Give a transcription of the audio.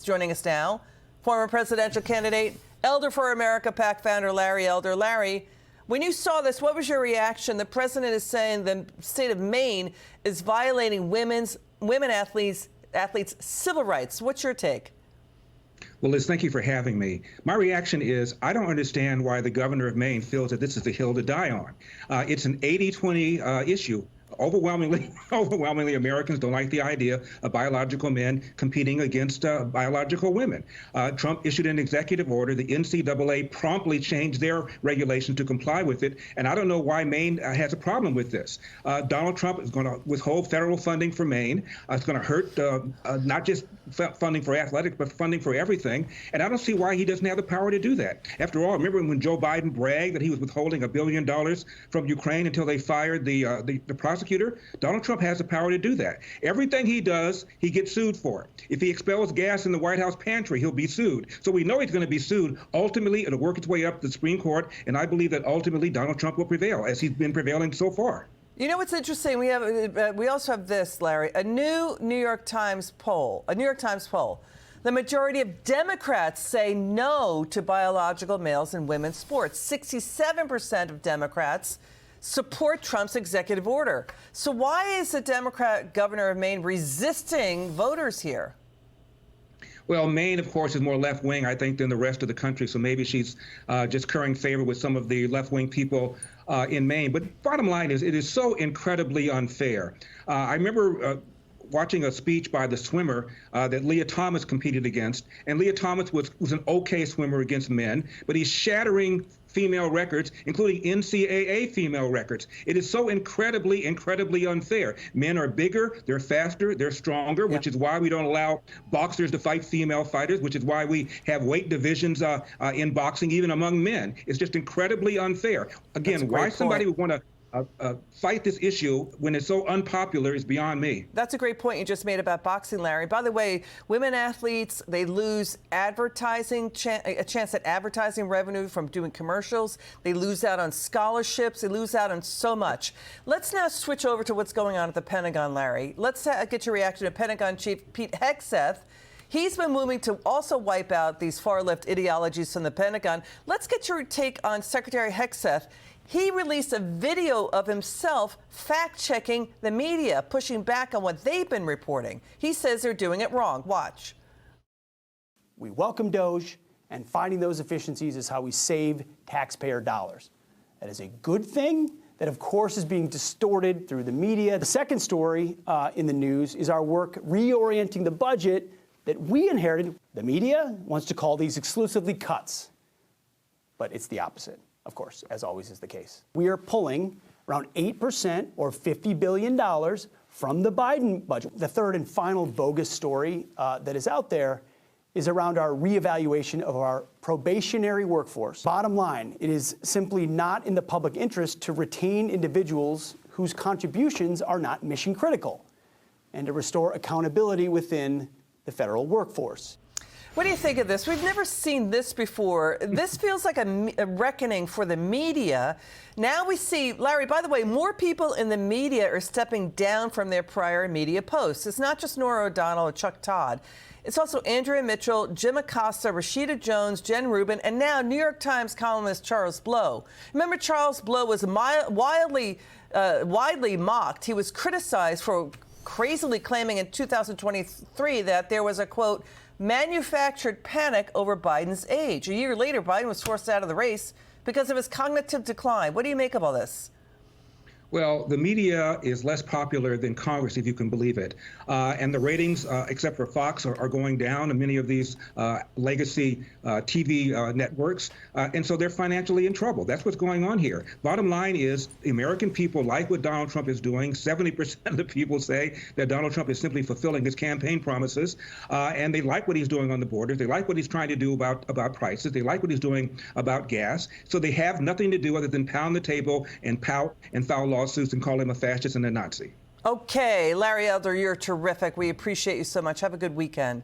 Joining us now, former presidential candidate, Elder for America PAC founder Larry Elder. Larry, when you saw this, what was your reaction? The president is saying the state of Maine is violating women athletes' civil rights. What's your take? Well, Liz, thank you for having me. My reaction is I don't understand why the governor of Maine feels that this is the hill to die on. It's an 80-20 issue. Overwhelmingly, Americans don't like the idea of biological men competing against biological women. Trump issued an executive order. The NCAA promptly changed their regulation to comply with it. And I don't know why Maine has a problem with this. Donald Trump is going to withhold federal funding for Maine. It's going to hurt not just funding for athletics, but funding for everything. And I don't see why he doesn't have the power to do that. After all, remember when Joe Biden bragged that he was withholding $1 billion from Ukraine until they fired the prosecutor? Donald Trump has the power to do that. Everything he does, he gets sued for. If he expels gas in the White House pantry, he'll be sued. So we know he's going to be sued. Ultimately, it'll work its way up to the Supreme Court, and I believe that ultimately Donald Trump will prevail, as he's been prevailing so far. You know what's interesting? We also have this, Larry, a New York Times poll. The majority of Democrats say no to biological males in women's sports. 67% of Democrats support Trump's executive order. So why is the Democrat governor of Maine resisting voters here? Well, Maine, of course, is more left-wing, I think, than the rest of the country. So maybe she's just currying favor with some of the left-wing people in Maine. But bottom line is, it is so incredibly unfair. I remember watching a speech by the swimmer that Leah Thomas competed against. And Leah Thomas was an okay swimmer against men, but he's shattering female records, including NCAA female records. It is so incredibly unfair. Men are bigger, they're faster, they're stronger, which is why we don't allow boxers to fight female fighters, which is why we have weight divisions in boxing, even among men. It's just incredibly unfair. Again, why somebody would want to fight this issue when it's so unpopular is beyond me. That's a great point you just made about boxing, Larry. By the way, women athletes, they lose advertising, a chance at advertising revenue from doing commercials. They lose out on scholarships. They lose out on so much. Let's now switch over to what's going on at the Pentagon, Larry. Let's get your reaction to Pentagon Chief Pete Hegseth. He's been moving to also wipe out these far-left ideologies from the Pentagon. Let's get your take on Secretary Hegseth. He released a video of himself fact-checking the media, pushing back on what they've been reporting. He says they're doing it wrong. Watch. We welcome DOGE, and finding those efficiencies is how we save taxpayer dollars. That is a good thing that, of course, is being distorted through the media. The second story in the news is our work reorienting the budget that we inherited. The media wants to call these exclusively cuts, but it's the opposite. Of course, as always is the case. We are pulling around 8% or $50 billion from the Biden budget. The third and final bogus story that is out there is around our reevaluation of our probationary workforce. Bottom line, it is simply not in the public interest to retain individuals whose contributions are not mission critical and to restore accountability within the federal workforce. What do you think of this? We've never seen this before. This feels like a reckoning for the media. Now we see, Larry, by the way, more people in the media are stepping down from their prior media posts. It's not just Norah O'Donnell or Chuck Todd. It's also Andrea Mitchell, Jim Acosta, Rashida Jones, Jen Rubin, and now New York Times columnist Charles Blow. Remember, Charles Blow was widely mocked. He was criticized for crazily claiming in 2023 that there was a, quote, manufactured panic over Biden's age. A year later, Biden was forced out of the race because of his cognitive decline. What do you make of all this? Well, the media is less popular than Congress, if you can believe it. And the ratings, except for Fox, are going down in many of these legacy TV networks. And so they're financially in trouble. That's what's going on here. Bottom line is the American people like what Donald Trump is doing. 70% of the people say that Donald Trump is simply fulfilling his campaign promises. And they like what he's doing on the borders. They like what he's trying to do about prices. They like what he's doing about gas. So they have nothing to do other than pound the table and pout and foul lawsuits and call him a fascist and a Nazi. Okay, Larry Elder, you're terrific. We appreciate you so much. Have a good weekend.